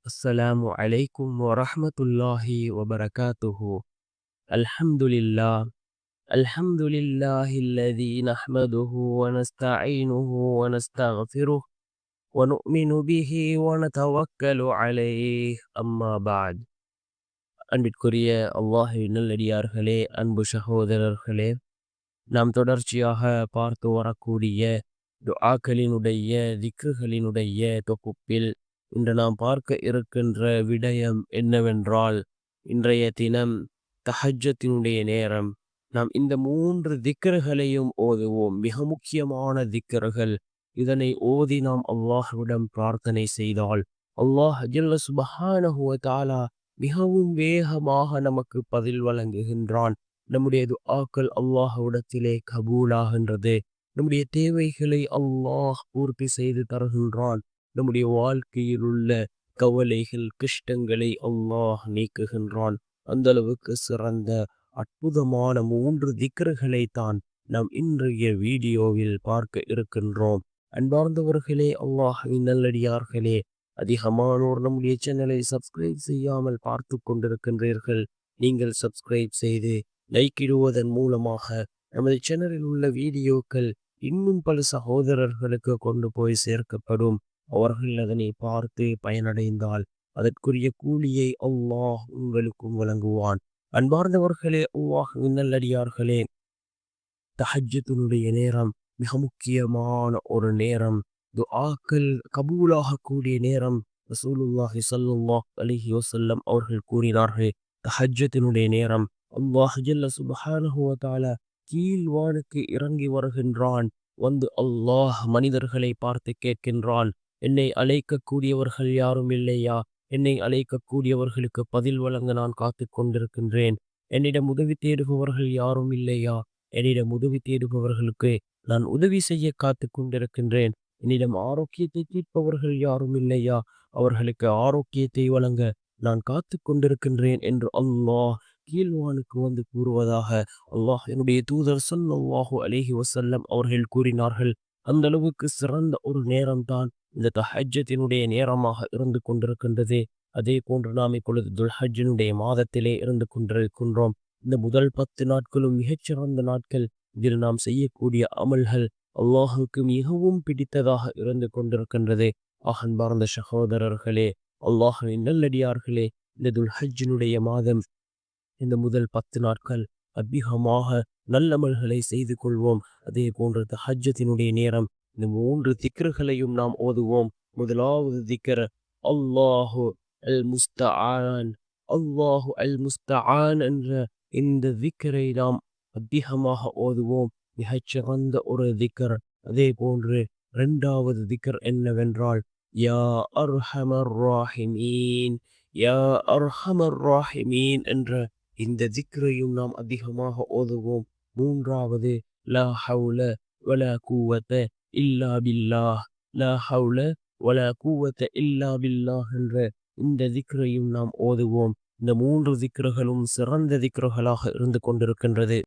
السلام عليكم ورحمة الله وبركاته. الحمد لله. الحمد لله الذي نحمده ونستعينه ونستغفره ونؤمن به ونتوكل عليه. أما بعد. அன்பிற்குரிய அல்லாஹ்வின் நல்லடியார்களே, அன்பு சகோதரர்களே, நாம் தொடர்ச்சியாக பார்த்து வரக்கூடிய துஆக்களினுடைய திக்ருகளினுடைய தொகுப்பில் இன்று நாம் பார்க்க இருக்கின்ற விடயம் என்னவென்றால், இன்றைய தினம் தஹஜ்ஜத்தினுடைய நேரம். நாம் இந்த 3 திக்ருகளையும் ஓதுவோம். மிக முக்கியமான திக்ருகள். இதனை ஓதி நாம் அல்லாஹ்விடம் பிரார்த்தனை செய்தால் அல்லாஹ் ஜல்ல சுப்ஹானஹு வ தஆலா மிகவும் வேகமாக நமக்கு பதில் வழங்குகின்றான். நம்முடைய துஆக்கள் அல்லாஹ்விடத்திலே கபூலாகின்றது. நம்முடைய தேவைகளை அல்லாஹ் பூர்த்தி செய்து தருகின்றான். நம்முடைய வாழ்க்கையில் உள்ள கவலைகள் கஷ்டங்களை அல்லாஹ் நீக்குகின்றான். அந்த அளவுக்கு சிறந்த அற்புதமான 3 திக்ருகளை தான் நாம் இன்றைய வீடியோவில் பார்க்க இருக்கின்றோம். அன்பார்ந்தவர்களே, அல்லாஹ்வின் நல்லடியார்களே, அதிகமானோர் நம்முடைய சேனலை சப்ஸ்கிரைப் செய்யாமல் பார்த்து கொண்டிருக்கின்றீர்கள். நீங்கள் சப்ஸ்கிரைப் செய்து லைக் இடுவதன் மூலமாக நமது சேனலில் உள்ள வீடியோக்கள் இன்னும் பல சகோதரர்களுக்கு கொண்டு போய் சேர்க்கப்படும். அவர்கள் அதனை பார்த்து பயனடைந்தால் அதற்குரிய கூலியை அல்லாஹ் உங்களுக்கும் வழங்குவான். அன்பார்ந்தவர்களே, அல்லாஹ்வின் நல்லடியார்களே, தஹஜ்ஜுடைய நேரம் மிக முக்கியமான ஒரு நேரம். துஆக்கள் கபூலாகக்கூடிய நேரம். ரசூலுல்லாஹி ஸல்லல்லாஹு அலைஹி வஸல்லம் அவர்கள் கூறினார்கள், தஹஜ்ஜுடைய நேரம் அல்லாஹ் ஜல்ல சுப்ஹானஹு வ தஆலா கீழ் வானுக்கு இறங்கி வருகின்றான். வந்து அல்லாஹ் மனிதர்களை பார்த்து கேட்கின்றான், என்னை அழைக்கக்கூடியவர்கள் யாரும் இல்லையா? என்னை அழைக்கக்கூடியவர்களுக்கு பதில் வழங்க நான் காத்து கொண்டிருக்கின்றேன். என்னிடம் உதவி தேடுபவர்கள் யாரும் இல்லையா? என்னிடம் உதவி தேடுபவர்களுக்கு நான் உதவி செய்ய காத்து கொண்டிருக்கின்றேன். என்னிடம் ஆரோக்கியத்தை தீர்ப்பவர்கள் யாரும் இல்லையா? அவர்களுக்கு ஆரோக்கியத்தை வழங்க நான் காத்து கொண்டிருக்கின்றேன் என்று அல்லாஹ் கீழ்வானுக்கு வந்து கூறுவதாக அல்லாஹ் என்னுடைய தூதர் ஸல்லல்லாஹு அலைஹி வஸல்லம் அவர்கள் கூறினார்கள். அந்த அளவுக்கு சிறந்த ஒரு நேரம்தான் இந்த தஹஜ்ஜத்தினுடைய நேரமாக இருந்து கொண்டிருக்கின்றது. அதே போன்று நாம் இப்பொழுது துல்ஹஜ்ஜினுடைய மாதத்திலே இருந்து கொண்டிருக்கின்றோம். இந்த முதல் 10 நாட்களும் மிகச்சிறந்த நாட்கள். இதில் நாம் செய்யக்கூடிய அமல்கள் அல்லாஹுக்கு மிகவும் பிடித்ததாக இருந்து கொண்டிருக்கின்றது. அன்பார்ந்த சகோதரர்களே, அல்லாஹ்வின் நல்லடியார்களே, இந்த துல்ஹஜ்ஜினுடைய மாதம், இந்த முதல் 10 நாட்கள் அதிகமாக நல்லமல்களை செய்து கொள்வோம். அதே போன்று தஹஜ்ஜத்தினுடைய நேரம் இந்த 3 திக்ருகளையும் நாம் ஓதுவோம். முதலாவது திக்ர் அல்லாஹு அல் முஸ்தஆன். அல்லாஹு அல் முஸ்தஆன் என்ற இந்த திக்ரை நாம் அதிகமாக ஓதுவோம். மிகச்சிறந்த ஒரு திக்ர். அதே போன்று 2வது திக்ர் என்னவென்றால், யா அர்ஹமர் ராஹிமீன், யா அர்ஹமர் ராஹிமீன் என்ற இந்த திக்ரையும் நாம் அதிகமாக ஓதுவோம். 3வது லா ஹவுல வலா குவத இல்லா பில்லாஹ், லா ஹவுல வலா குவத இல்லா பில்லாஹ் என்ற இந்த திக்ரையும் நாம் ஓதுவோம். இந்த 3 திக்ருகளும் சிறந்த திக்ருகளாக இருந்து கொண்டிருக்கின்றது.